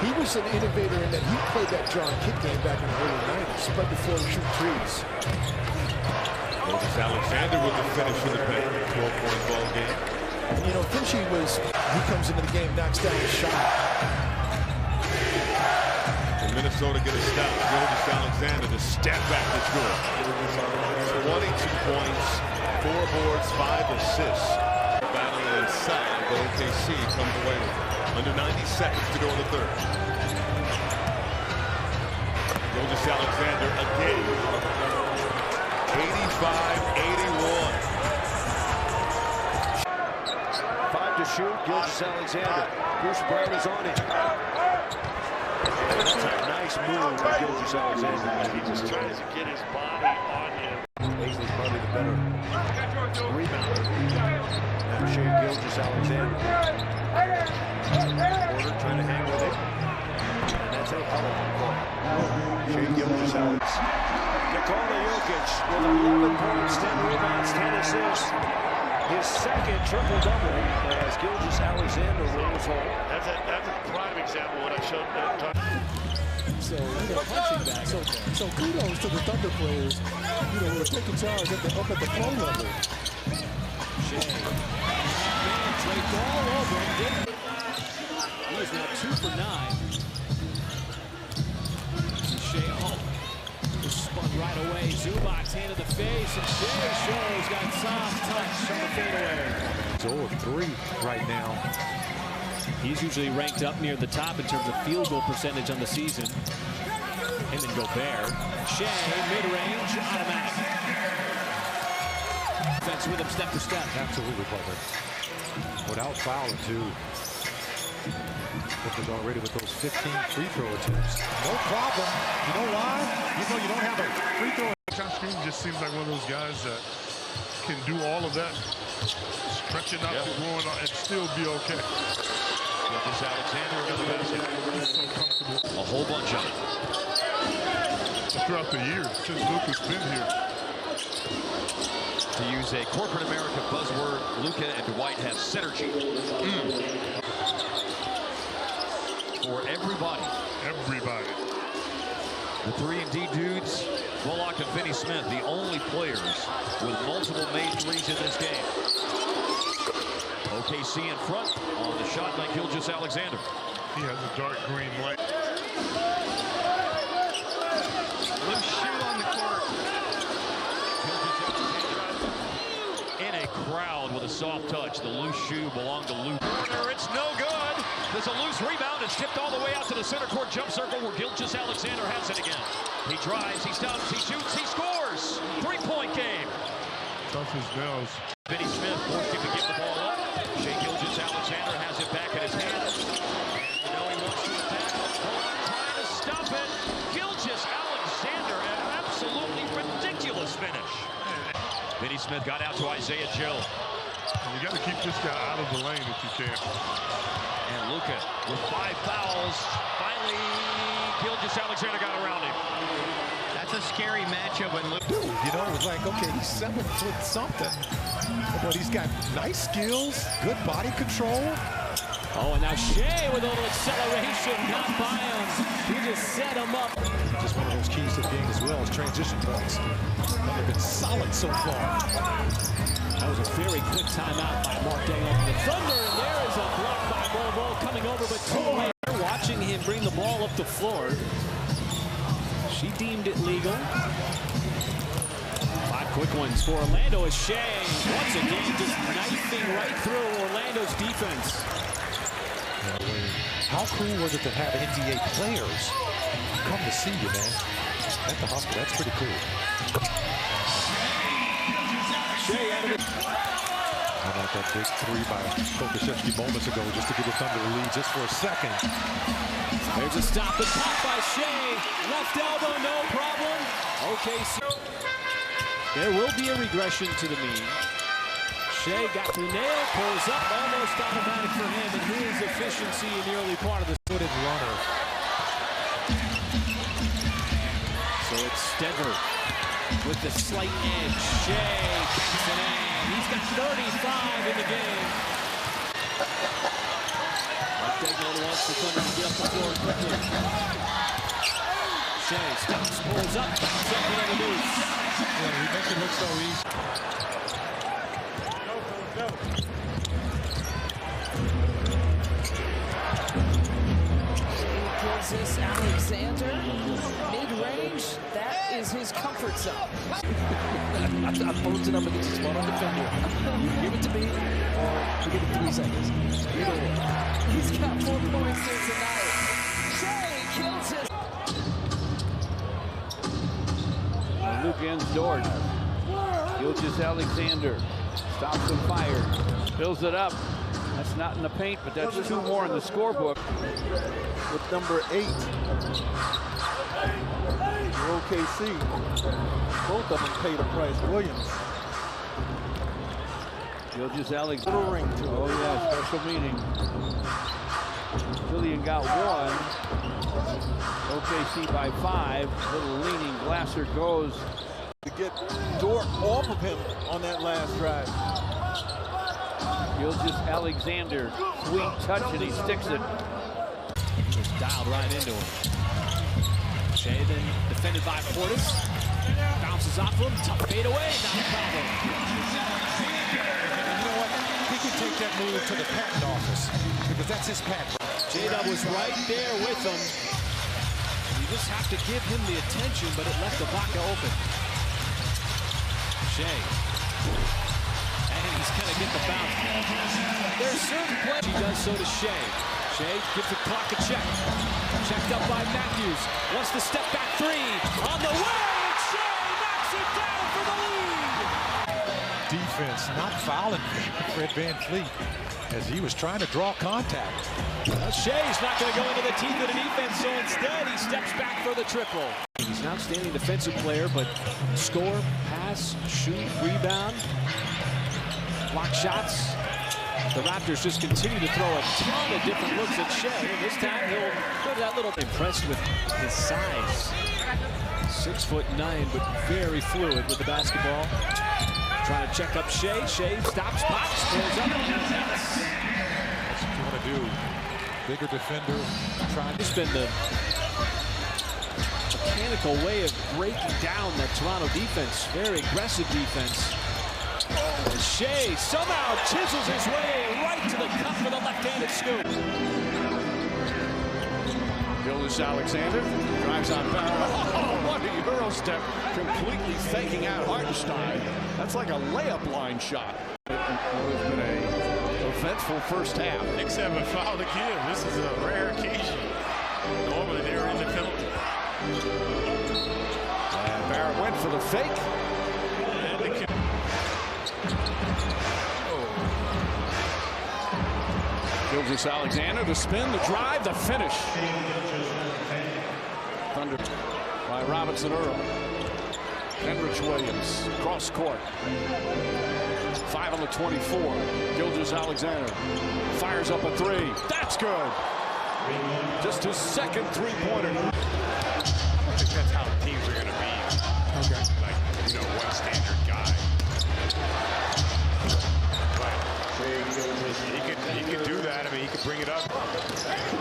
He was an innovator in that he played that draw and kick game back in the early 90s. Spread the floor, shoot threes. Gilgeous-Alexander with the finish for the paint. 12-point ball game. And, you know, Finchy he comes into the game, knocks down the shot. And Minnesota get a stop. Gilgeous-Alexander, the step back to score. 22 points, 4 boards, 5 assists. Battle inside, but OKC comes away with it. Under 90 seconds to go in the third. Gilgeous-Alexander again. 85-81. 5 to shoot. Gilgeous-Alexander. Bruce Brown is on it. That's a nice move by Gilgeous-Alexander. He just tries to get his body on him. Paisley's probably the better rebounder. Now Shai Gilgeous-Alexander. Porter trying to hang with it. And that's a hell of a play. Shai Gilgeous-Alexander. Nikola Jokic with 11 points, 10 rebounds, 10 assists. His second triple-double as Gilgeous-Alexander rolls home. That's a prime example of what I showed that time. So, you know, punching back. So kudos to the Thunder players, you know, who are taking charge up at the flow level. Shai. Man, draped all over him. He is now 2 for 9. Shai just spun right away. Zubac's hand in the face, and Shai shows got soft touch on the fadeaway. 0 of 3 right now. He's usually ranked up near the top in terms of field goal percentage on the season. And then Gobert. Shai, mid-range, automatic. Defense with him step for step. Absolutely, Butler. Without fouling, too. Booker's already with those 15 free throw attempts. No problem. You know why? You know you don't have a free throw. Josh Green just seems like one of those guys that can do all of that, stretching out the going and still be okay. Gilgeous-Alexander, another basket. He's so comfortable. A whole bunch of it. Throughout the years, since Luke has been here. To use a corporate America buzzword, Luka and Dwight have synergy. For everybody. Everybody. The 3-and-D dudes, Bullock and Finney Smith, the only players with multiple made threes in this game. OKC in front on the shot by Gilgeous-Alexander. He has a dark green light. Loose shoe on the court. In a crowd with a soft touch. The loose shoe belonged to Luke. It's no good. There's a loose rebound. It's tipped all the way out to the center court jump circle where Gilgeous-Alexander has it again. He drives, he stops, he shoots, he scores. 3-point game. Tough as nails. Finney Smith forced him to give the ball up. Shai Gilgeous-Alexander has it back in his hands. You know he wants to attack. Trying to stop it. Gilgeous-Alexander, an absolutely ridiculous finish. Finney Smith got out to Isaiah Joe. You got to keep this guy out of the lane if you can. And Luka with 5 fouls. Finally, Gilgeous-Alexander got around him. That's a scary matchup when Luka. Dude, you know, it's like, okay, he's 7 foot something, but he's got nice skills, good body control. Oh, and now Shai with a little acceleration, not by him. He just set him up. Just one of those keys to the game as well as transition points. They've been solid so far. That was a very quick timeout by Mark Day over the Thunder, and there is a block by Bobo coming over, but too late. Watching him bring the ball up the floor. She deemed it legal. 5 quick ones for Orlando as Shai once again just knifing right through Orlando's defense. How cool was it to have NBA players come to see you, man? At the hospital, that's pretty cool. Shai out of it. How about that big 3 by Kokoszewski moments ago, just to give the Thunder a lead just for a second. There's a stop and pop by Shai. Left elbow, no problem. Okay, so there will be a regression to the mean. Shai got the nail, pulls up, almost automatic for him, and his efficiency in the early part of the Footed runner. So it's Denver with the slight edge. Shai kicks it in. He's got 35 in the game. Dagon wants the Thunder to get up the floor quickly. Shai stops, pulls up, second on the deuce. Yeah, he makes it look so easy. Gilgeous-Alexander, mid-range, that is his comfort zone. I'm posting up against a spot-on defender. You give it to me, or you give it 3 seconds. Either way. He's got 4 points here tonight. Shai Gilgeous. Luke Ensdorf. Gilgeous-Alexander stops and fires. Fills it up. That's not in the paint, but that's 2 more in the scorebook. With number 8, OKC. Both of them paid a price. Williams. Gilgeous-Alexander. Oh yeah, special meeting. Julian got 1. OKC by 5. Little leaning. Glasser goes To get Dort off of him on that last drive. Gilgeous-Alexander, sweet touch, and he sticks it. Just dialed right into him. Shai then defended by Portis. Bounces off him, tough fade away, not a problem. You know what? He can take that move to the patent office because that's his patent. J-Dub was right there with him. You just have to give him the attention, but it left Ibaka open. Shai. And he's going to get the bounce. There's certain plays. He does so to Shai. Shai gives the clock a check. Checked up by Matthews. Wants to step back 3. On the way. Shai knocks it down for the lead. Defense not fouling Fred VanVleet as he was trying to draw contact. Shai's not going to go into the teeth of the defense, so instead he steps back for the triple. He's an outstanding defensive player, but score, pass, shoot, rebound, block shots. The Raptors just continue to throw a ton of different looks at Shai, and this time he'll go to that little... Impressed with his size. 6'9", but very fluid with the basketball. Trying to check up Shai. Shai stops, pops, pulls up. That's what you want to do. Bigger defender. Trying It's been the mechanical way of breaking down that Toronto defense. Very aggressive defense. And Shai somehow chisels his way right to the cup for the left-handed scoop. Gilgeous-Alexander drives on foul. Oh, what a Euro step. Completely faking out Hartenstein. That's like a layup line shot. It has been a eventful first half. Knicks haven't fouled again. This is a rare occasion. Normally they're in the penalty. And Barrett went for the fake. Gilgeous-Alexander, the spin, the drive, the finish. Thunder by Robinson Earl. Henrich Williams, cross court. 5 on the 24. Gilgeous-Alexander fires up a 3. That's good. Just his second 3-pointer. I think that's how teams are going to be. Okay. Like, one standard guy. He could do that. I mean, he could bring it up.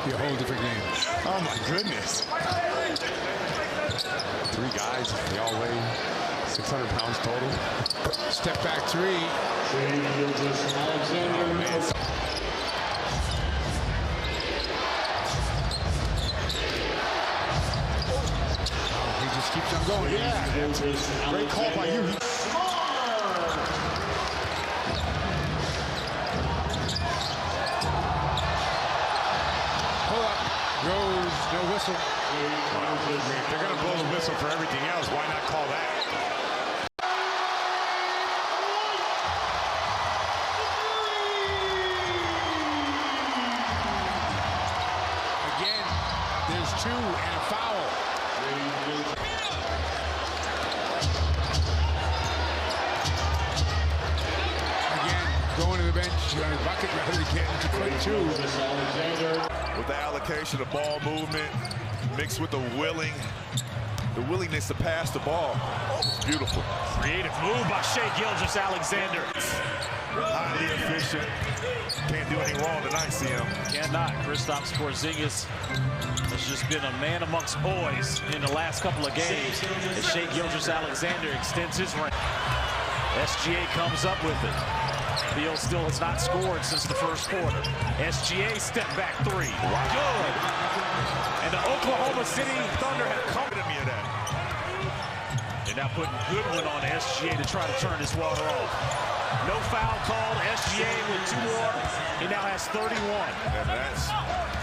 be a whole different game. Oh, my goodness. 3 guys, they all weigh 600 pounds total. Step back 3. He just keeps on going. Yeah. Great call by you. Pull up. Goes. No whistle. If they're going to blow the whistle for everything else, why not call that? Again, there's 2 and a foul. Again, going to the bench. Bucket rather than getting to quick 2. With the allocation of ball movement, mixed with the willingness to pass the ball. Oh, it's beautiful. Creative move by Shai Gilgeous-Alexander. Highly efficient. Can't do any wrong tonight, CM. Cannot. Kristaps Porzingis has just been a man amongst boys in the last couple of games. As Shai Gilgeous-Alexander extends his reign. SGA comes up with it. Beal still has not scored since the first quarter. SGA step back three. Good. And the Oklahoma City Thunder have come to me of that. They're now putting Goodwin on SGA to try to turn this water off. No foul called. SGA with 2 more. He now has 31. And that's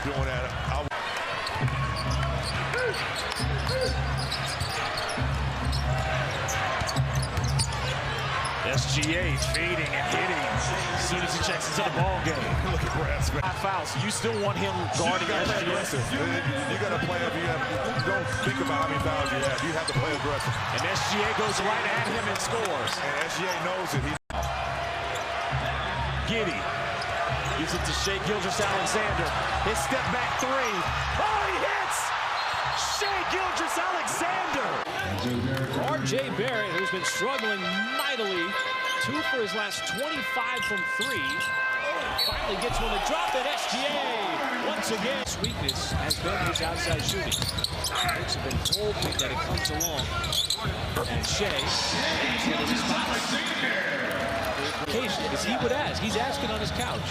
doing that. SGA fading and hitting as soon as he checks into the ball game. Look at Brass. 5 fouls. You still want him guarding SGA? You got to play if you don't think about how many fouls you have. You have to play aggressive. And SGA goes right at him and scores. And SGA knows it. Giddey gives it to Shai Gilgeous-Alexander. His step back 3. Oh, he hits! Shai Gilgeous-Alexander! R.J. Barrett, who's been struggling mightily. 2 for his last 25 from 3. Finally gets one to drop it. SGA once again. His weakness has been his outside shooting. Folks have been hoping that it comes along. And Shai is going to respond. Because he would ask. He's asking on his couch.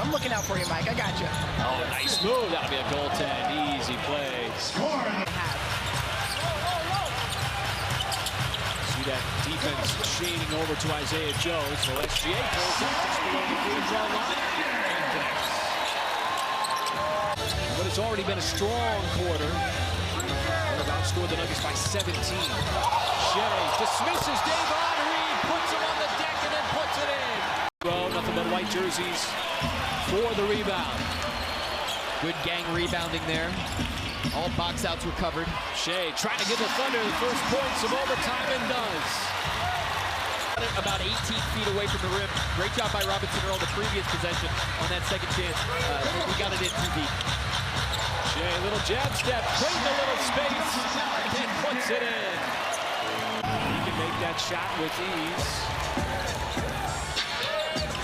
I'm looking out for you, Mike. I got you. Oh, nice move. That'll be a goaltend. Easy play. See that defense shading over to Isaiah Joe. So SGA pulls up just below the free throw line and connects. But it's already been a strong quarter. They've outscored the Nuggets by 17. Shai dismisses Davon Reed, puts him on the deck, and then puts it in. Well, nothing but white jerseys for the rebound. Good gang rebounding there. All box outs recovered. Shai trying to give the Thunder the first points of overtime and does. About 18 feet away from the rim. Great job by Robinson Earl the previous possession on that second chance. We got it in too deep. Shai, little jab step, creating a little space, and then puts it in. He can make that shot with ease.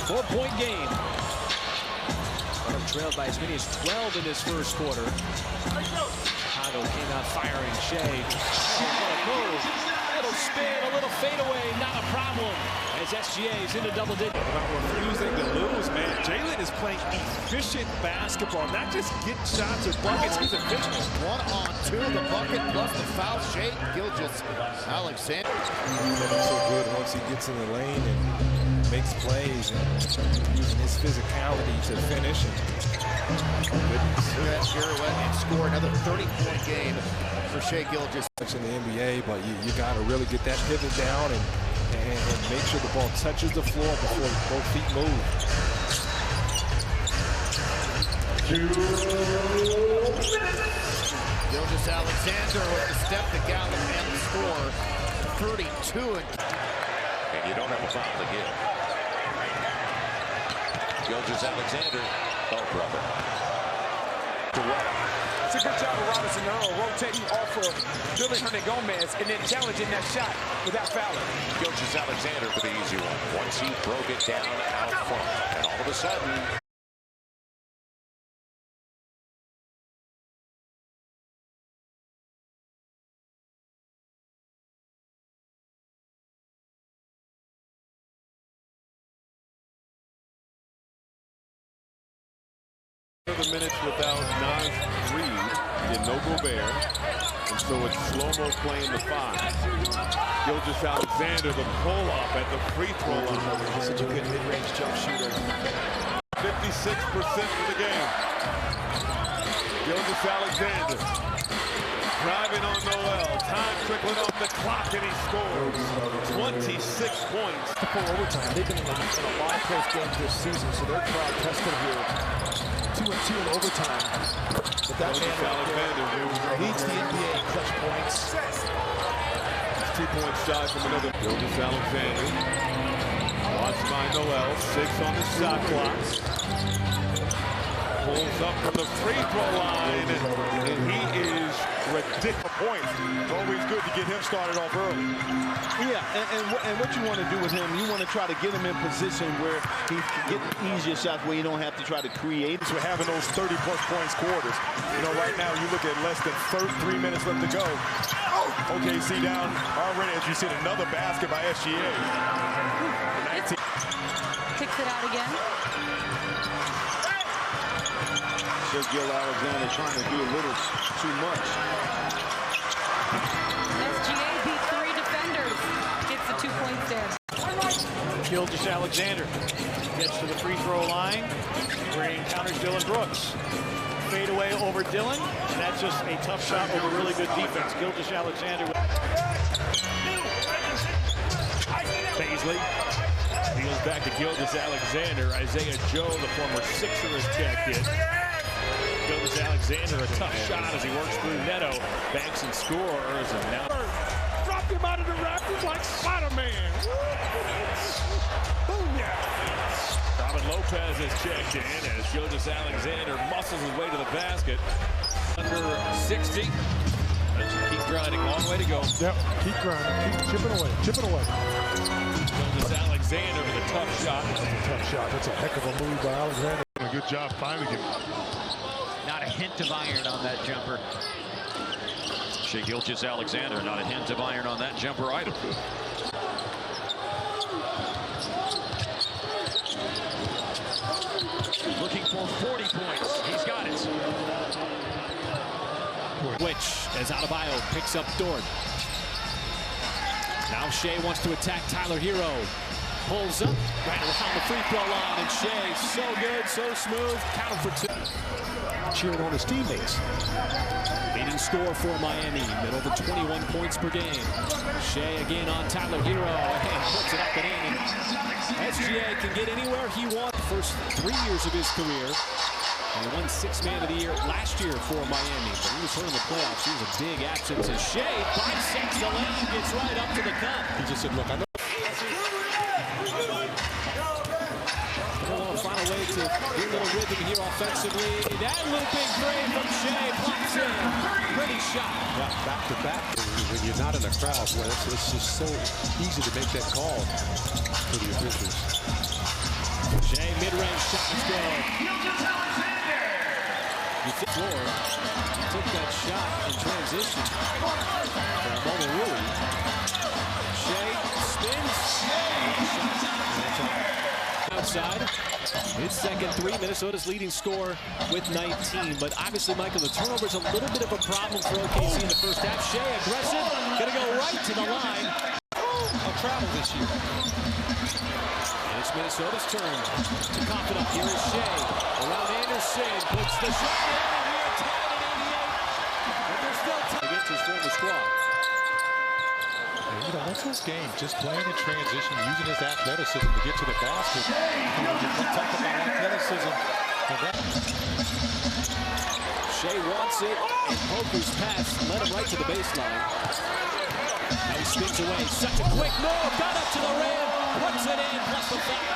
4-point game. Thunder trailed by as many as 12 in this first quarter. Chicago came out firing. Shai, move. Little spin, a little fadeaway, not a problem. As SGA is into double digits. About refusing to lose, man. Jalen is playing efficient basketball, not just get shots or buckets. He's efficient. 1-on-2, the bucket plus the foul. Shai Gilgeous-Alexander. He's so good once he gets in the lane and makes plays and using his physicality to finish. That pirouette and score another 30-point game for Shai Gilgeous. In the NBA, but you got to really get that pivot down and make sure the ball touches the floor before both feet move. Gilgeous-Alexander with the step, the gallop, and the score. 32. And you don't have a foul to give. Gilgeous-Alexander. Oh, brother. It's a good job of Robinson Earl rotating off of Billy Hernangomez and then challenging that shot without fouling. Gilgeous-Alexander for the easy one. Once he broke it down out front, and all of a sudden, the minutes without Nas Reed and no Gobert, and so it's slow-mo playing the 5. Gilgeous-Alexander, the pull-up at the free throw line. Such a good mid-range jump shooter. 56% for the game. Gilgeous-Alexander driving on Noel. Time trickling off the clock, and he scores 26 points. Before overtime, they've been in a lot of close games this season, so they're crowd tested here. 2-2 in overtime. But that man leads the NBA in clutch points. 2 points shy from another. Gilgeous-Alexander. Watched by Noel. 6 on the shot clock. Pulls up from the free throw line, and he is ridiculous. Points. It's always good to get him started off early. Yeah, and what you want to do with him, you want to try to get him in position where he can get easier shots where you don't have to try to create. So having those 30-plus points quarters. You know, right now you look at less than 3 minutes left to go. OKC down already, as you said, another basket by SGA. 19. Kicks it out again. Gilgeous-Alexander trying to do a little too much. SGA beat 3 defenders. Gets the 2-point stand. Gilgeous-Alexander gets to the free throw line where he encounters Dillon Brooks. Fade away over Dillon, and that's just a tough shot over really good defense. Gilgeous-Alexander. Paisley deals back to Gilgeous-Alexander. Isaiah Joe, the former Sixer, has checked in. Gilgeous-Alexander, a tough shot as he works through Neto. Banks and scores, and now Dropped him out of the Raptors like Spider-Man. Boom, yeah. Robin Lopez has checked in as Gilgeous-Alexander muscles his way to the basket. Under 60. Let's keep grinding. Long way to go. Yep, keep grinding. Keep chipping away. Chipping away. Gilgeous-Alexander with a tough shot. That's a tough shot. That's a heck of a move by Alexander. A good job finding him. Not a hint of iron on that jumper. Shai Gilgeous-Alexander, not a hint of iron on that jumper either. Looking for 40 points. He's got it. Which, as Adebayo picks up Dort. Now Shai wants to attack Tyler Hero. Pulls up, right around the free throw line, and Shai, so good, so smooth, counter for 2. Cheering on his teammates. Leading scorer for Miami, at over 21 points per game. Shai again on Tyler Hero, and puts it up and in. And SGA can get anywhere he wants. First 3 years of his career. And he won 6th Man of the Year last year for Miami. But he was hurt in the playoffs. He was a big absence. And Shai bisects the lane, gets right up to the cup. He just said, look, I know. Find a way to get a little rhythm here offensively. That looping three from Shai pops in. Pretty shot. Yeah, back to back. When you're not in the crowd, well, it's just so easy to make that call for the officials. Shai mid-range shot is good. You fit floor. Took that shot in transition for a moment, really. Shai spins. Outside. His second 3. Minnesota's leading scorer with 19. But obviously, Michael, the turnover's a little bit of a problem for OKC in the first half. Shai aggressive. Gonna go right to the line. Of travel this year. And it's Minnesota's turn to cough it up. Here is Shai. Around Anderson. Puts the shot in. And we are tied at 88. But there's still time against his former squad. You know, that's his game, just playing in transition, using his athleticism to get to the basket. You know, you talk about athleticism. Shai wants it, and Poker's pass led him right to the baseline. Now he spins away, such a quick move, got up to the rim, puts it in, plus the foul.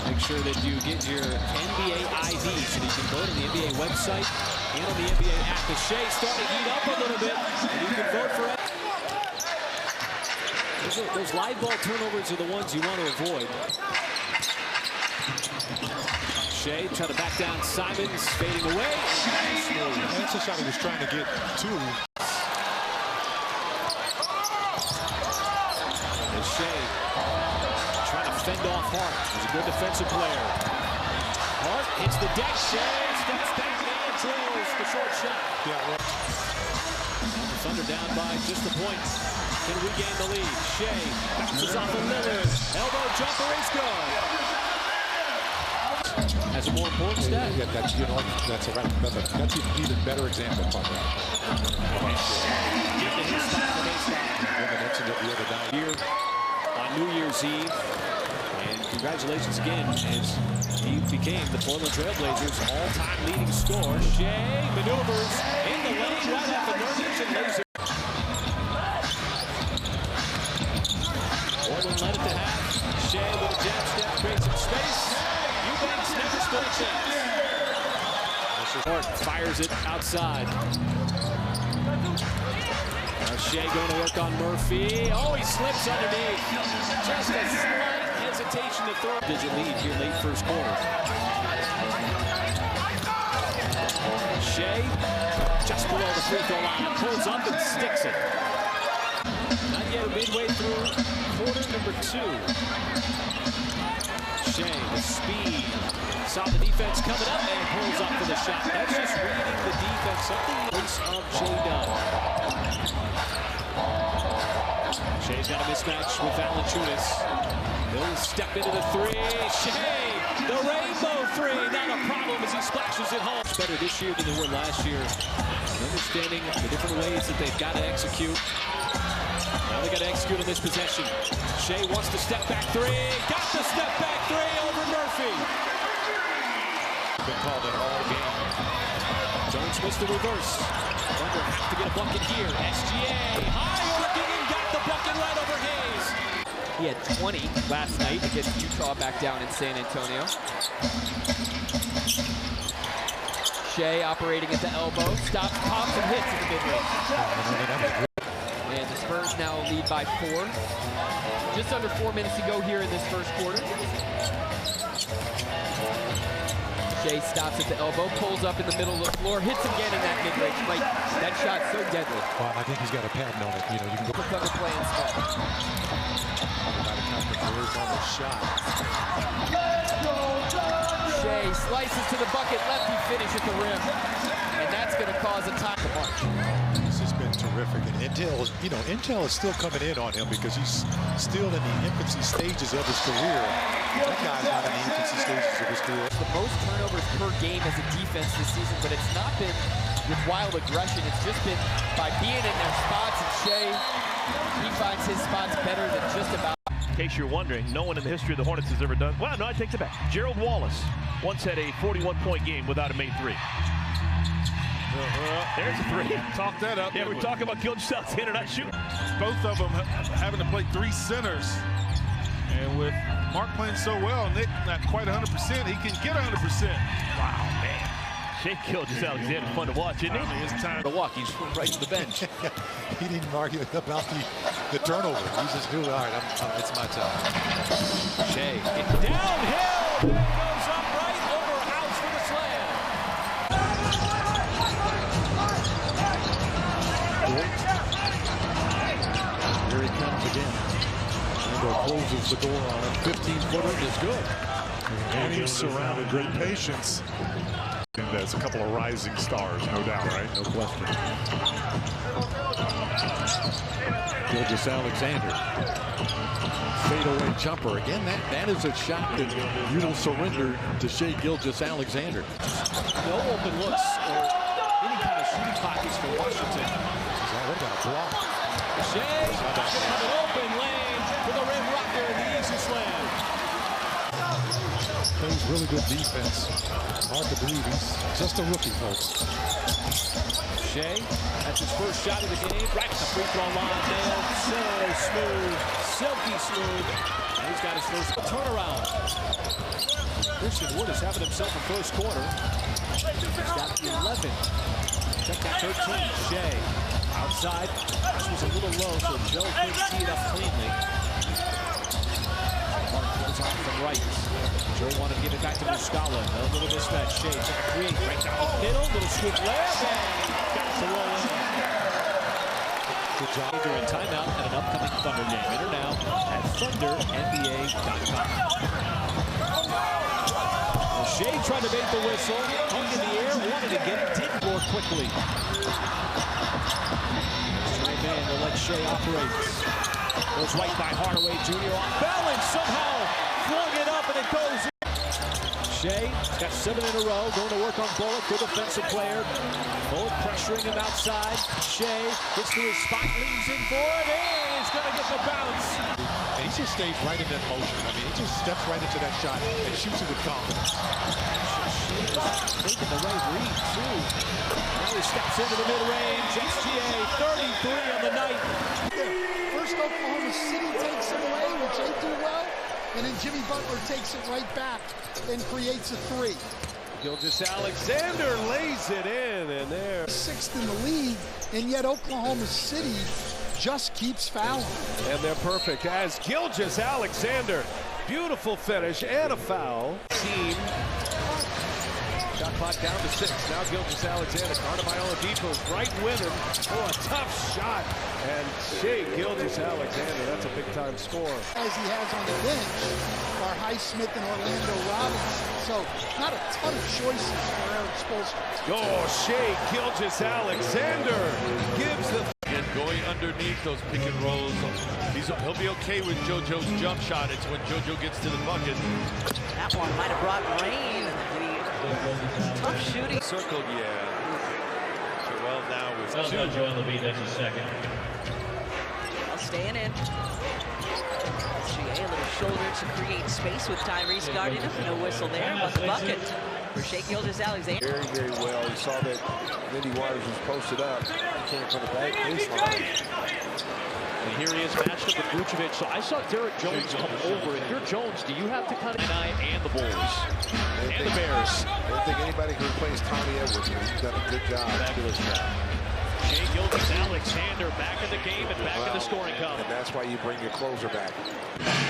Make sure that you get your NBA ID so that you can vote on the NBA website and on the NBA app. The Shai starting to heat up a little bit, and you can vote for it. Those live ball turnovers are the ones you want to avoid. Shai trying to back down Simons, fading away. That's a shot he was trying to get to. And Shai trying to fend off Hart. He's a good defensive player. Hart hits the deck. Shai steps back and drills the short shot. Yeah, The Thunder down by just a point. Can regain the lead. Shai bounces off of Lillard. Elbow jumper is good. Has a more important stat. Yeah, that's, you know, that's an even better example of that. Women mentioned it the other night here on New Year's Eve. And congratulations again as he became the Portland Trailblazers' all-time leading scorer. Shai maneuvers in the lane right at the Nurkic and laser. Portland led it to half. Shai with a jab step creates some space. You go stood a chance. Fires it outside. Now Shai going to work on Murphy. Oh, he slips underneath. Just a slight hesitation to throw. Digit lead here late first quarter. Shai just below the free throw line. Pulls up and sticks it. Not yet midway through quarter number 2. Shai, the speed. Saw the defense coming up and pulls up for the shot. That's just reading the defense. Something in place of J-Dub. Shai's got a mismatch with Valanciunas. He'll step into the 3. Shai, the rainbow 3. Not a problem as he splashes it home. It's better this year than they were last year. Understanding the different ways that they've got to execute. Now they got to execute on this possession. Shai wants to step back 3. Got the step back 3 over Murphy. Been called it all game. Jones missed the reverse. Thunder have to get a bucket here. SGA high working and got the bucket right over Hayes. He had 20 last night against Utah back down in San Antonio. Shai operating at the elbow. Stops, pops, and hits in the mid-range. And the Spurs now lead by 4. Just under 4 minutes to go here in this first quarter. Shai stops at the elbow, pulls up in the middle of the floor, hits again in that mid-range. Like, that shot so deadly. Well, I think he's got a patent on it. You know, you can go. Cover playing small. About to count the boards on the shot. Shai slices to the bucket, lefty finish at the rim. And that's going to cause a time to march. This has been terrific. And Intel is still coming in on him because he's still in the infancy stages of his career. That guy's not in the infancy stages of his career. The most turnovers per game as a defense this season, but it's not been with wild aggression. It's just been by being in their spots. And Shai, he finds his spots better than just about. In case you're wondering, no one in the history of the Hornets has ever done. Well, no, I take it back. Gerald Wallace once had a 41-point game without a made 3. There's a 3. Talk that up. Yeah, we're talking about Gilgeous-Alexander not shooting. Both of them having to play 3 centers. And with Mark playing so well, Nick not quite 100%, he can get 100%. Wow, man. Shai Gilgeous-Alexander, fun to watch, isn't he? It's time to walk. He's right to the bench. He didn't argue about the turnover. He just knew, all right, it's my time. Shai downhill. Goes up right over House for the slam. Here he comes again. Closes the door on him. 15-footer is good. And he's surrounded great patience. And there's a couple of rising stars, no doubt, right? No question. Gilgeous-Alexander. Fadeaway jumper. Again, that is a shot that you don't surrender to Shai Gilgeous-Alexander. No open looks or any kind of shooting pockets for Washington. He's already got a block. Shai got an open lane for the rim rocker and the easy slam. Plays really good defense. Hard to believe he's just a rookie, folks. Shai, that's his first shot of the game. Right at the free throw line. Nailed. So smooth. Silky smooth. And he's got his first turnaround. Christian Wood is having himself a first quarter. He's got 11. Check that 13. Shai. Outside, this was a little low, so Joe couldn't tee it up cleanly. Mark goes off from right. Joe wanted to give it back to Muscala. A little mismatch. Shai took a 3, right down the middle, little scoop layup, and got to roll in. Good job during timeout at an upcoming Thunder game. Enter now at ThunderNBA.com. Well, Shai tried to make the whistle, hung in the air, wanted to get it, didn't more quickly. Man, they'll let Shai operate. Goes right by Hardaway Jr. on bell and somehow flung it up and it goes in. Shai got 7 in a row, going to work on Bullock, good defensive player. Bullock pressuring him outside. Shai gets to his spot, leans in for it, and he's going to get the bounce. And he just stays right in that motion. I mean, he just steps right into that shot and shoots it with confidence. Shai taking the right read, too. Now he steps into the mid-range. SGA, 33 on the night. First Oklahoma City takes it away. Would Jay do well? and then Jimmy Butler takes it right back and creates a three. Gilgeous-Alexander lays it in, and there. 6th in the league, and yet Oklahoma City just keeps fouling. And they're perfect as Gilgeous-Alexander. Beautiful finish and a foul. Team. Shot clock down to 6. Now Gilgeous-Alexander. Carter right with him. Oh, a tough shot. And Shai Gilgeous-Alexander, that's a big-time score. As he has on the bench are Highsmith and Orlando Robinson. So not a ton of choices for Eric Spoelstra. Oh, Shai Gilgeous-Alexander gives the... And going underneath those pick and rolls, he'll be okay with JoJo's jump shot. It's when JoJo gets to the bucket. That one might have brought rain. Tough shooting. Circled, yeah. Joel now with two. Joel will be next second. Staying in. SGA, a little shoulder to create space with Tyrese guarding him. No whistle there, but the bucket for Shai Gilgeous-Alexander. Very, very well. He saw that Giddey Waters was posted up. He came from the back baseline. And here he is matched up with Vucevic. So I saw Derek Jones come over. If you're Jones, do you have to kind of deny and the Bulls and the Bears? I don't think anybody can replace Tommy Edwards. He's done a good job. Fabulous job. Shai Gilgeous-Alexander back in the game and back in the scoring column. And that's why you bring your closer back.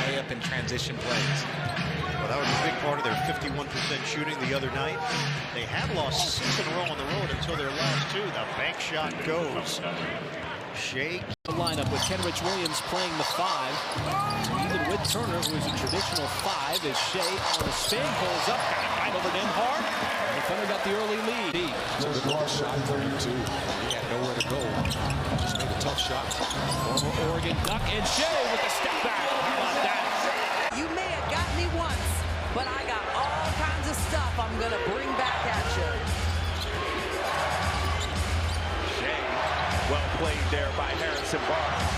Layup and transition plays. Well, that was a big part of their 51% shooting the other night. They had lost 6 in a row on the road until their last 2. The bank shot goes. Shai. The lineup with Kenrich Williams playing the 5. Even with Turner, who is a traditional 5, as Shai on the spin, pulls up, got it right over Nembhard. And Thunder got the early lead. The draw shot 32. He had nowhere to go. Just made a tough shot. Former Oregon Duck and Shai with the step back. How about that? You may have got me once, but I got all kinds of stuff I'm going to bring back at you. Shai, well played there by Harrison Barnes.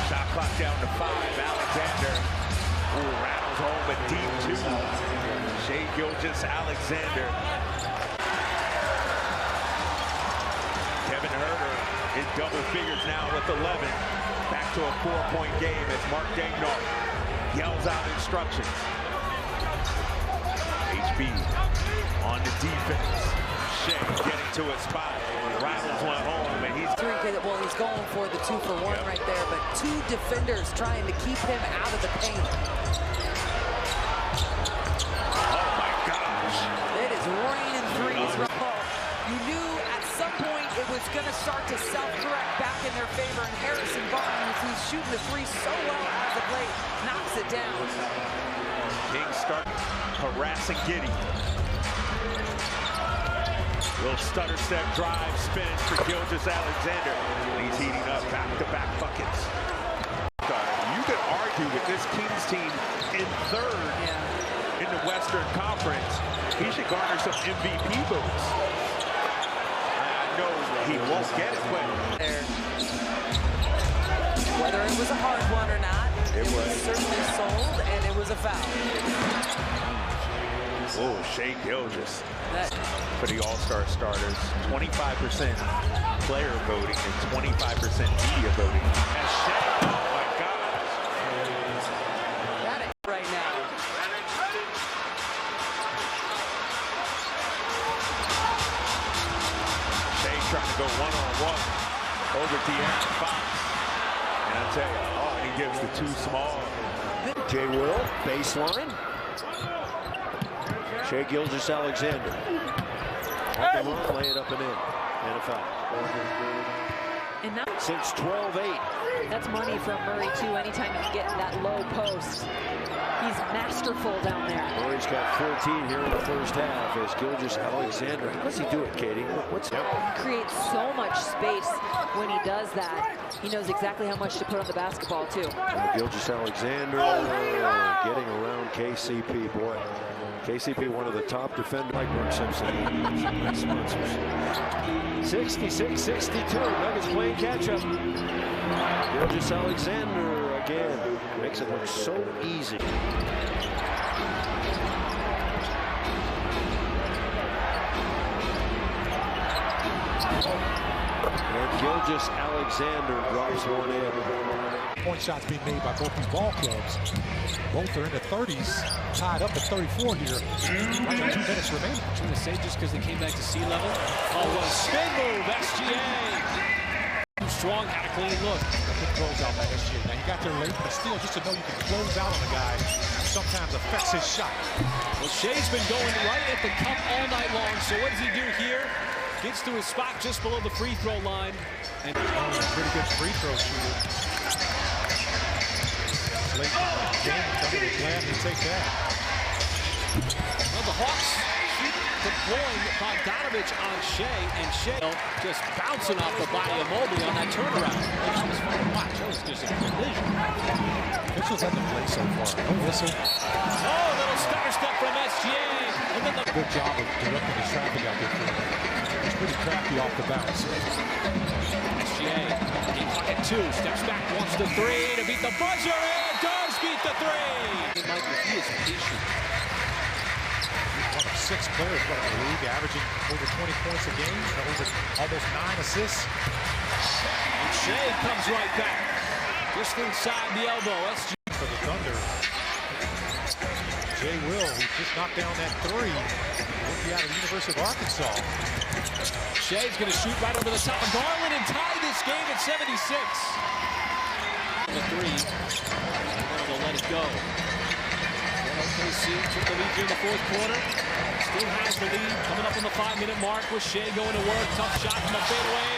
Shot clock down to 5. Alexander rattles home a deep 2. Shai Gilgeous-Alexander. Kevin Huerter in double figures now with 11. Back to a 4-point game as Mark Daigneault yells out instructions. HB on the defense. Shai getting to a spot. Rattles one home, and he's... Well, he's going for the 2-for-1 right there, but 2 defenders trying to keep him out of the paint. Oh, my gosh. It is raining threes. You knew at some point it was going to start to self-correct back in their favor, and Harrison Barnes, who's shooting the 3 so well as of late, knocks it down. King start harassing Giddey. Little stutter step drive spin for Gilgeous-Alexander. He's heating up back-to-back buckets. You could argue with this Kings team in 3rd in the Western Conference. He should garner some MVP votes. I know he won't get it, but whether it was a hard one or not, it was certainly sold, and it was a foul. Oh, Shai Gilgeous. For the All-Star starters, 25% player voting and 25% media voting. And Shai, oh my gosh. Got it right now. Shai trying to go one-on-one over De'Aaron Fox. And I tell you, he gives the 2 small. J. Will, baseline. Shai Gilgeous-Alexander. On the run, lay it up and in. And a foul. And now, since 12-8. That's money from Murray, too, anytime you can get in that low post. He's masterful down there. Murray's got 14 here in the first half as Gilgeous-Alexander. How does he do it, Katie? What's He creates so much space when he does that. He knows exactly how much to put on the basketball, too. Gilgeous-Alexander getting around KCP, boy. KCP, one of the top defenders, like Mark Simpson. 66-62. Nuggets playing catch-up. Gilgeous-Alexander again makes it look so easy. And Gilgeous-Alexander drops one in. Point shots being made by both these ball clubs. Both are in the 30s, tied up at 34 here. Like 2 minutes remaining. I'm trying to say just because they came back to sea level. Oh, what a spin move, SGA. Strong, had a clean look. Good close out by SGA. Now, he got there late, but still, just to know you can close out on a guy sometimes affects his shot. Well, Shai's been going right at the cup all night long, so what does he do here? Gets to his spot just below the free throw line. And pretty good free throw shooter. Late game, somebody would gladly take that. Well, the Hawks deploying Bogdanovich on Shai, and Shai just bouncing off the body of Mobley on that turnaround. That was fun to watch. That was just a collision. Officials haven't played so far. No whistle. Oh, little stutter step from SGA. And then good job of directing the traffic out there for him. He's pretty crafty off the bounce. SGA, deep pocket 2, steps back, wants the 3 to beat the buzzer. It does beat the 3. Michael, he is patient. One of 6 players in the league, averaging over 20 points a game, over almost 9 assists. And Shai comes right back, just inside the elbow. SGA for the Thunder. Jay Will, who just knocked down that 3, rookie out of the University of Arkansas. Shai's going to shoot right over the top of Garland and tie this game at 76. The 3, they'll let it go. OKC took the lead here in the 4th quarter. Still has the lead. Coming up on the 5-minute mark with Shai going to work. Tough shot from the fadeaway.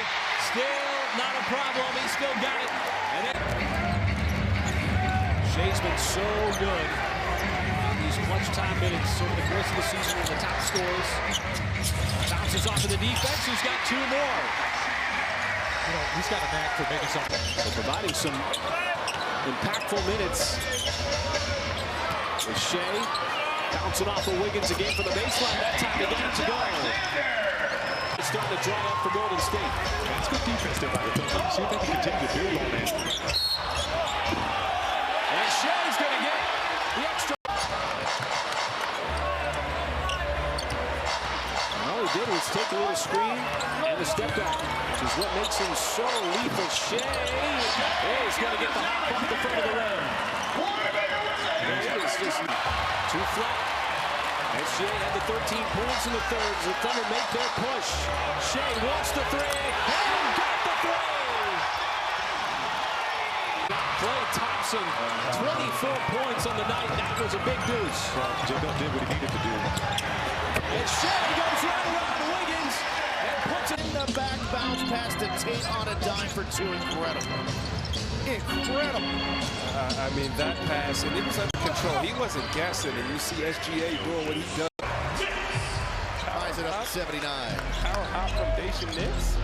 Still not a problem. He still got it. And then Shai's been so good in these clutch time minutes over the course of the season in the top scores. Bounces off of the defense. He's got 2 more. You know, he's got a knack for making something. So providing some impactful minutes. With Shai bouncing off of Wiggins again for the baseline. That time they got it to go. It's starting to dry up for Golden State. It's good defense there by the Thunder. See if they can continue to build on that. And Shai's going to get the extra. All he did was take a little screen and a step back, which is what makes him so lethal. Shai is going to get the hop off the front of the rim. It's just too flat. SGA had the 13 points in the 3rd. The Thunder make their push. Shai wants the 3 and got the 3. Klay Thompson, 24 points on the night. That was a big deuce. J-Dub did what he needed to do. And Shai goes right around Wiggins and puts it in the back. Bounce pass to Tate on a dime for 2. Incredible. Incredible. I mean, that pass, and it was under control. He wasn't guessing, and you see SGA doing what he does. Ties it up to 79. Power hop from Dacian Nix.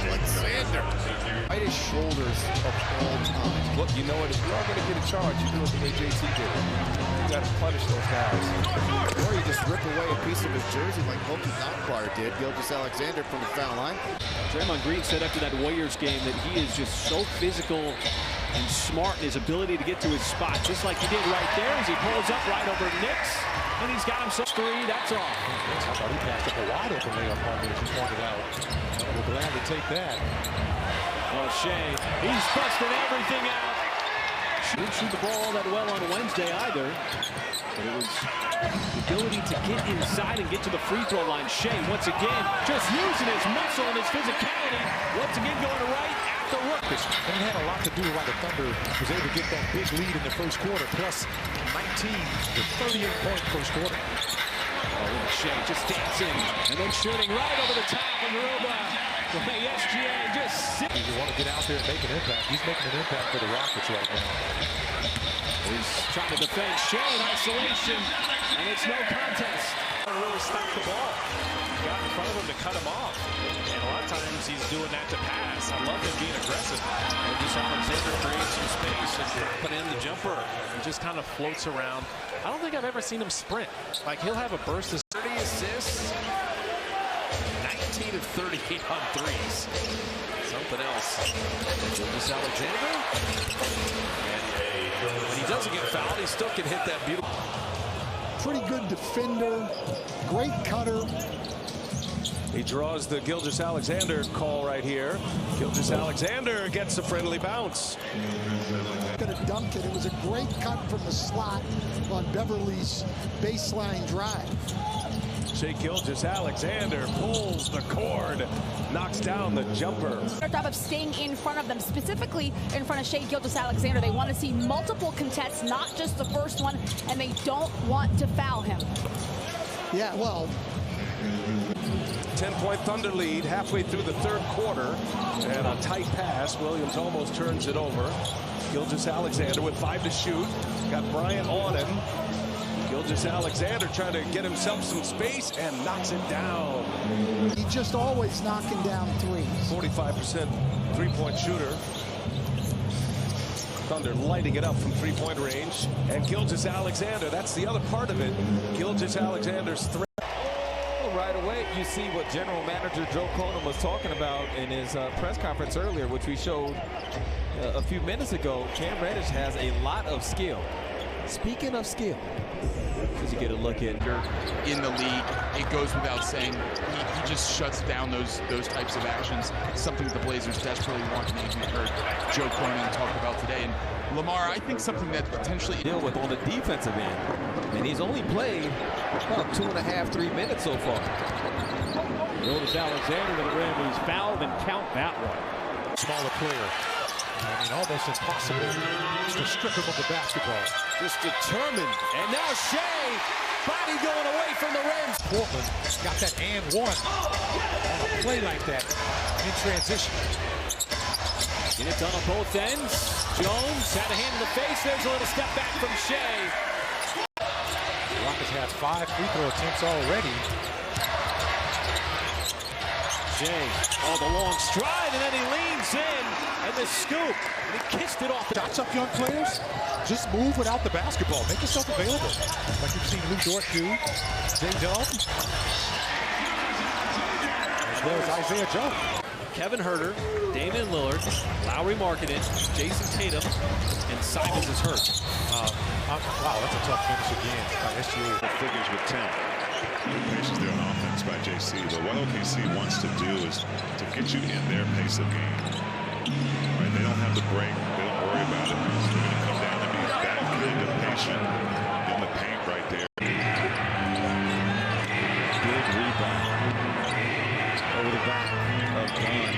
Alexander. Lightest shoulders of all time. Look, you know what? If you are going to get a charge, you do it the way JT did. You got to punish those guys. Or you just rip away a piece of his jersey like Hokie Knockbar did. Gilgeous-Alexander from the foul line. Draymond Green said after that Warriors game that he is just so physical and smart in his ability to get to his spot, just like he did right there as he pulls up right over Nix, and he's got himself 3. That's all. I thought he passed up a wide open layup on there, as you pointed out. We'll gladly take that. Oh, Shai, he's busting everything out. Didn't shoot the ball all that well on Wednesday either, but it was the ability to get inside and get to the free throw line. Shai, once again, just using his muscle and his physicality. Once again, going to right after work. And it had a lot to do with why the Thunder was able to get that big lead in the 1st quarter, plus 19 to 38-point 1st quarter. Oh, Shai just dancing and then shooting right over the top of Garuba. SGA just sitting. You want to get out there and make an impact. He's making an impact for the Rockets right now. He's trying to defend Shai in isolation, and it's no contest. Really stop the ball. Got in front of him to cut him off. And a lot of times he's doing that to pass. I love him being aggressive. Gilgeous-Alexander creates some space and dropping in the jumper. He just kind of floats around. I don't think I've ever seen him sprint. Like, he'll have a burst of 30 assists. 19 of 38 on 3s. Something else. Gilgeous-Alexander. And when he doesn't get fouled, he still can hit that beautiful. pretty good defender, great cutter. He draws the Gilgeous-Alexander call right here. Gilgeous-Alexander gets a friendly bounce. Could have dunked it. It was a great cut from the slot on Beverly's baseline drive. Shai Gilgeous-Alexander pulls the cord, knocks down the jumper. Their job of staying in front of them, specifically in front of Shai Gilgeous-Alexander. They want to see multiple contests, not just the first one, and they don't want to foul him. Yeah, well, 10-point Thunder lead halfway through the third quarter, and a tight pass. Williams almost turns it over. Gilgeous-Alexander with 5 to shoot. Got Bryant on him. Gilgeous-Alexander trying to get himself some space and knocks it down. He's just always knocking down threes. 45% three-point shooter. Thunder lighting it up from three-point range. And Gilgeous-Alexander, that's the other part of it. Gilgeous-Alexander's threat. Right away, you see what General Manager Joe Cronin was talking about in his press conference earlier, which we showed a few minutes ago. Cam Reddish has a lot of skill. Speaking of skill, as you get a look at in the league, it goes without saying. He just shuts down those types of actions. Something the Blazers desperately want, and we heard Joe Cronin talk about today. And Lamar, I think something that potentially deal with on the defensive end, and he's only played about 2.5, 3 minutes so far. Gilgeous-Alexander to the rim. He's fouled, and count that one. Smaller player. I mean, almost impossible to strip him of the basketball. Just determined. And now Shai, body going away from the rim. Portland got that and one on a play like that in transition. Get it done on both ends. Jones had a hand in the face. There's a little step back from Shai. The Rockets have 5 free throw attempts already. Shai, the long stride, and then he leans in, and the scoop, and he kissed it off. Shots up, young players. Just move without the basketball. Make yourself available. Like you've seen Lou Dort do. J-Dub. As well as Isaiah Joe. Kevin Huerter, Damian Lillard, Lowry Markkanen, Jason Tatum, and Simons is hurt. Wow, that's a tough finish again by SGA. Figures with 10. Patience there on offense by JC, but what OKC wants to do is to get you in their pace of game. Right? They don't have the break. They don't worry about it. They're going to come down and be that kind of patient in the paint right there. Big rebound over the back of Don.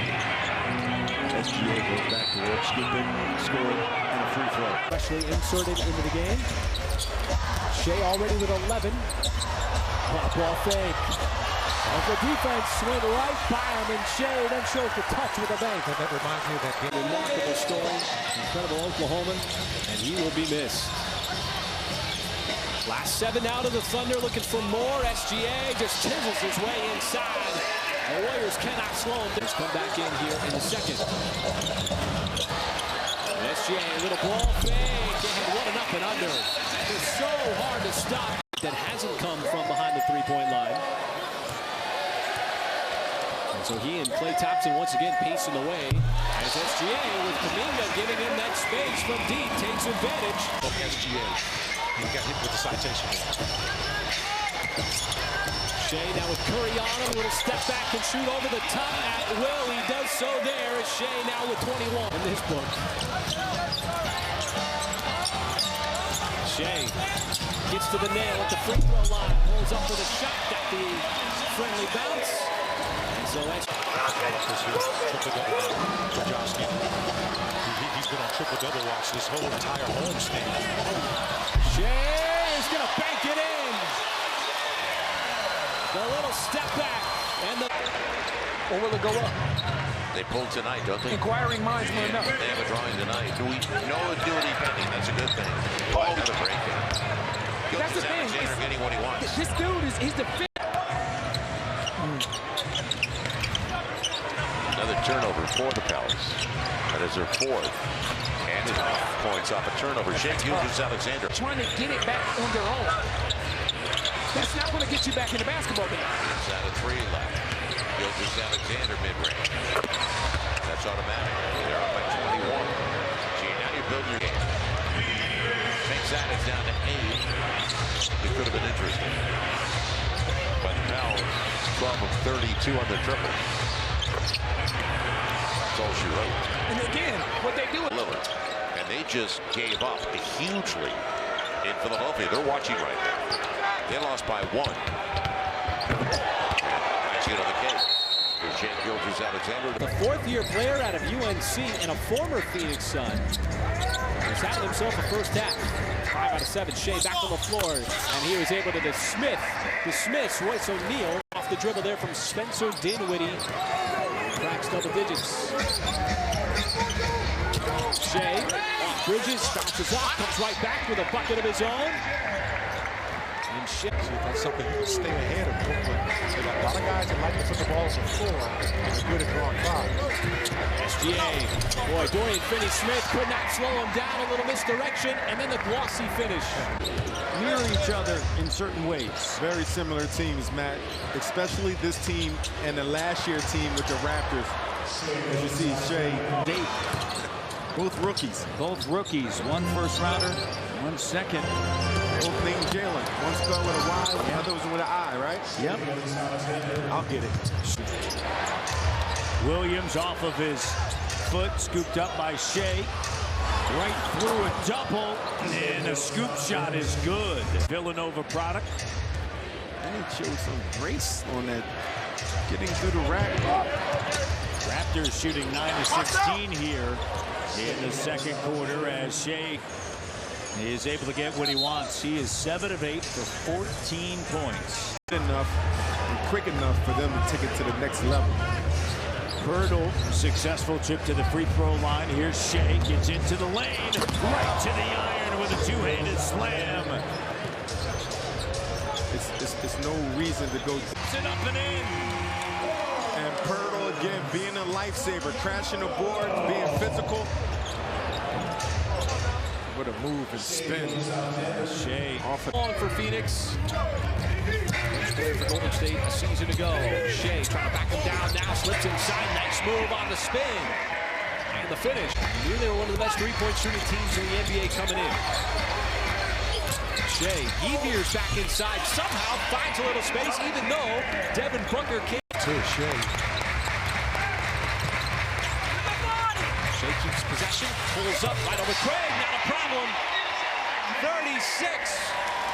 SGA goes back to work, scooping, scoring, and a free throw. Especially inserted into the game. Shai already with 11. Ball fake. Of the defense went right by him, and Shai then shows the touch with the bank. And that reminds me of that game. Remarkable story. Incredible Oklahoman, and he will be missed. Last 7 out of the Thunder looking for more. SGA just chisels his way inside. The Warriors cannot slow him. Let's come back in here in a second. SGA, a little ball fake. They had one and up and under. It's so hard to stop. That hasn't come from behind the three-point line. And so he and Klay Thompson once again pacing the way as SGA with Kuminga giving him that space from deep takes advantage. SGA. He got hit with the citation. Shai now with Curry on him, a little step back and shoot over the top at will. He does so there as Shai now with 21 in this book. Shai gets to the nail at the free throw line, pulls up with a shot, got the friendly bounce. And so that's triple-double for Josh Giddey. He's been on triple-double watch this whole entire homestand. Shai is going to bank it in. The little step back and the... Or will it go up? They pulled tonight, don't they? Inquiring minds want to know. They have a drawing tonight. No duty pending. That's a good thing. Oh, another break. That's the thing. Alexander getting what he wants. This dude is the fit. Another turnover for the Pels. That is their 4th. And 12 points off a turnover. Shai Gilgeous-Alexander Trying to get it back on their own. That's not going to get you back in the basketball game. It's out of 3 left. Gilgeous-Alexander mid-range. That's automatic. They're up by 21. See, now you're building your game. Takes sad it's down to 8. It could have been interesting. But now 12 of 32 on the triple. That's all she wrote. And again, what they do with Lillard. And they just gave up a huge lead in Philadelphia. They're watching right now. They lost by 1. Icing on the cake. Here's Shai Gilgeous-Alexander. The fourth-year player out of UNC and a former Phoenix Sun has had himself a first half. 5 out of 7. Shai back on the floor, and he was able to dismiss Royce O'Neal off the dribble there from Spencer Dinwiddie. Cracks double digits. Shai off Bridges, bounces off, comes right back with a bucket of his own. And Shai. See, that's something you can stay ahead of Brooklyn. So a lot of guys that like to put the ball on the floor and good at drawing fouls. SGA. Boy, Dorian Finney-Smith could not slow him down. A little misdirection, and then the glossy finish. Mirror each other in certain ways. Very similar teams, Matt. Especially this team and the last year team with the Raptors. As you see, Shai, Dave. Both rookies. one first rounder, one second. Both named Jalen. One spelled with a Y, the other was with an I, right? Yep. I'll get it. Williams off of his foot, scooped up by Shai. Right through a double, and a scoop shot is good. Villanova product. And he showed some grace on that, getting through the rack. Raptors shooting 9 of 16 here in the second quarter as Shai is able to get what he wants. He is 7 of 8 for 14 points. Enough and quick enough for them to take it to the next level. Pirtle, successful trip to the free throw line. Here's Shai, gets into the lane, right to the iron with a two-handed slam. It's no reason to go. Sit up and in. And Pirtle again being a lifesaver, crashing the board, being physical. What a move and spin. Shai off on for Phoenix. First player for Golden State a season ago. Shai trying to back him down now, slips inside. Nice move on the spin. And the finish. Knew they were one of the best three-point shooting teams in the NBA coming in. Shai, he veers back inside, somehow finds a little space, even though Devin Booker can't. To Shai. Shai keeps possession, pulls up right over Craig, not a problem. 36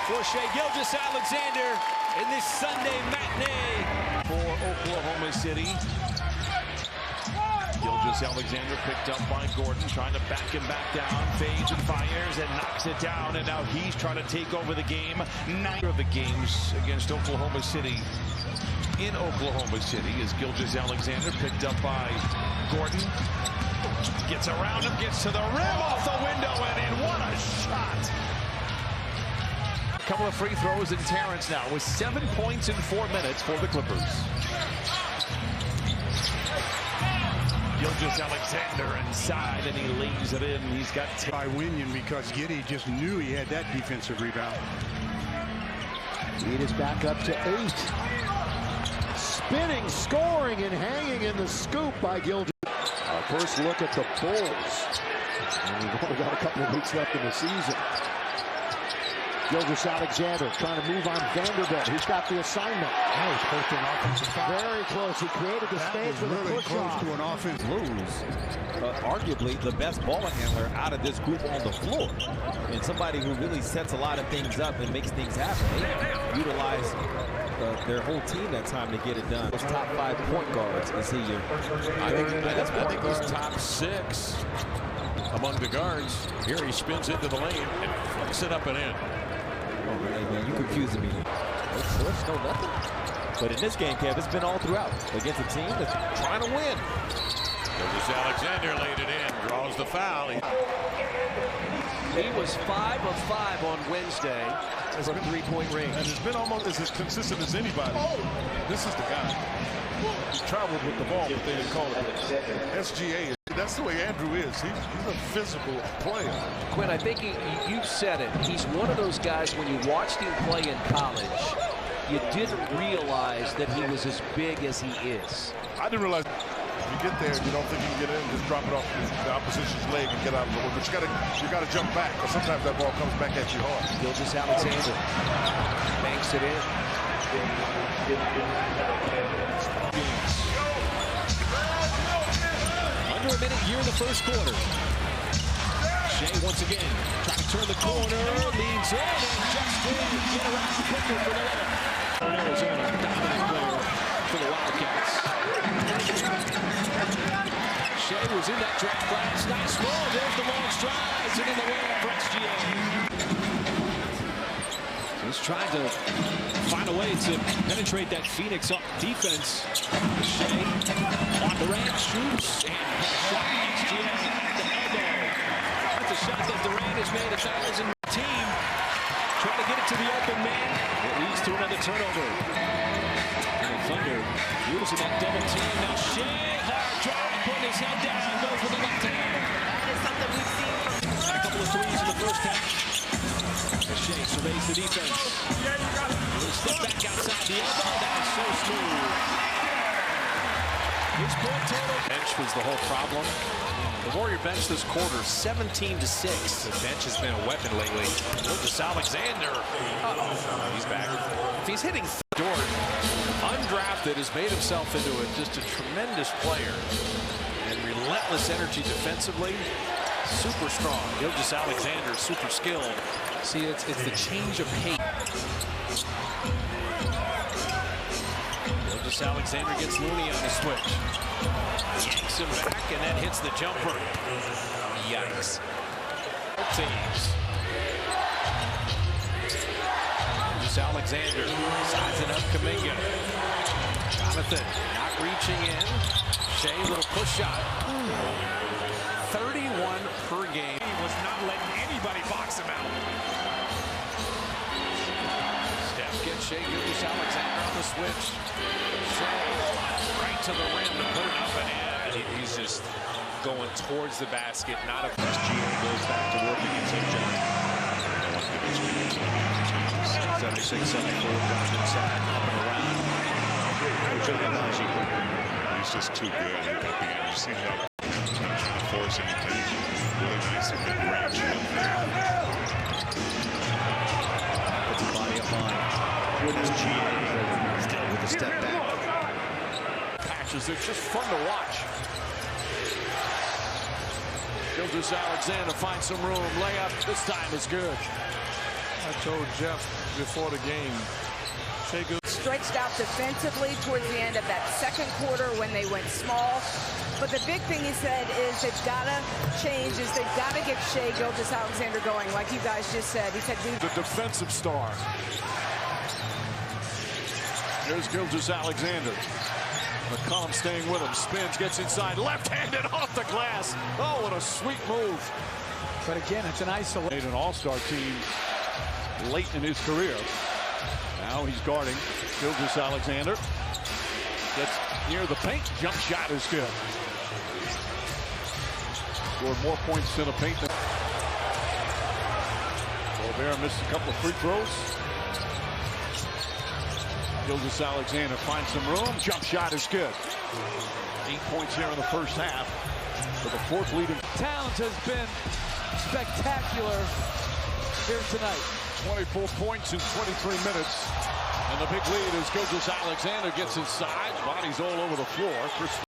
for Shai Gilgeous-Alexander in this Sunday matinee for Oklahoma City. Gilgeous-Alexander picked up by Gordon, trying to back him back down, fades and fires and knocks it down, and now he's trying to take over the game. 9 of the games against Oklahoma City. In Oklahoma City is Gilgeous-Alexander, picked up by Gordon. Gets around him, gets to the rim, off the window, and in. What a shot! A couple of free throws, and Terrence now with 7 points in 4 minutes for the Clippers. Gilgeous-Alexander inside, and he lays it in. He's got by Winion because Giddey just knew he had that defensive rebound. Lead is back up to 8. Spinning, scoring, and hanging in the scoop by Gilgeous. Our first look at the Bulls. And we've only got a couple of weeks left in the season. Gilgeous-Alexander trying to move on Vanderbilt. He's got the assignment. Oh, he's close to an offensive foul. Very close. He created the space with really a push close off. to an offense. Lose, arguably the best ball handler out of this group on the floor. And somebody who really sets a lot of things up and makes things happen. They utilize their whole team that time to get it done. Those top 5 point guards is he your I think those top 6 among the guards. Here he spins into the lane and flicks it up and in. Oh, man, you confusing me. Let's know nothing. But in this game, Kev, it's been all throughout against a team that's trying to win. Gilgeous-Alexander laid it in, draws the foul. He was 5 of 5 on Wednesday from 3-point range. And it's been almost as consistent as anybody. This is the guy. He traveled with the ball, but they didn't call it. SGA, that's the way Andrew is. He's a physical player. Quinn, I think you said it. He's one of those guys, when you watched him play in college, you didn't realize that he was as big as he is. I didn't realize. If you get there and you don't think you can get in, just drop it off the opposition's leg and get out of the way. But you got to jump back, because sometimes that ball comes back at you hard. Gilgeous-Alexander banks it in. Under a minute here in the first quarter. Shai once again trying to turn the corner, leans in, and just didn't get around quicker for the layup. Arizona, dominant player for the Wildcats. Shai was in that draft class. Nice roll. There's the long strides, and in the way for SGA. He's trying to find a way to penetrate that Phoenix up defense. Shai on Durant, shoots, and shot SGA at the elbow. That's a shot that Durant has made 1,000. Team trying to get it to the open man. It leads to another turnover. And the Thunder using that double team. Now Shai, hard drive, putting his head down, goes with the left hand. That is something we've seen from A couple of threes in the first half. Shai surveys the defense. Step back outside the elbow. That is so smooth. His point total. Bench was the whole problem. The Warrior bench this quarter, 17-6. The bench has been a weapon lately. Gilgeous-Alexander. He's back. If he's hitting Dort, undrafted, has made himself into just a tremendous player. And relentless energy defensively. Super strong. Gilgeous-Alexander, super skilled. See, it's the change of pace. Gilgeous-Alexander gets Looney on the switch. Yanks him back and then hits the jumper. Yikes. Teams. Gilgeous-Alexander sizing up Kuminga. Jonathan not reaching in. Shai, little push shot. 31 per game. He was not letting anybody box him out. Steph gets Shai Gilgeous-Alexander on the switch. Shai right to the rim to put it up and in. He's just going towards the basket. Not a SGA goes back to work against him. 76, 74, dropped inside, up and around. He's just too good at the end. You see how he's not trying to force anything. Really nice mid-range. Puts his body up on SGA. Still with a step back. Patches, they're just fun to watch. Gilgeous-Alexander finds some room. Layup this time is good. I told Jeff before the game, stretched out defensively towards the end of that second quarter when they went small. But the big thing he said is they've got to change, is they've got to get Shai Gilgeous-Alexander going, like you guys just said. He said the defensive star. Here's Gilgeous-Alexander. McCollum staying with him. Spins, gets inside, left-handed off the glass. Oh, what a sweet move. But again, it's an isolation. Made an all-star team late in his career. Now he's guarding Gilgeous-Alexander. Gets near the paint. Jump shot is good. Scored more points in the paint than Gobert missed a couple of free throws. Gilgeous-Alexander finds some room. Jump shot is good. 8 points here in the first half for the fourth leading. Towns has been spectacular here tonight. 24 points in 23 minutes. And the big lead is Gilgeous-Alexander gets inside. Bodies all over the floor.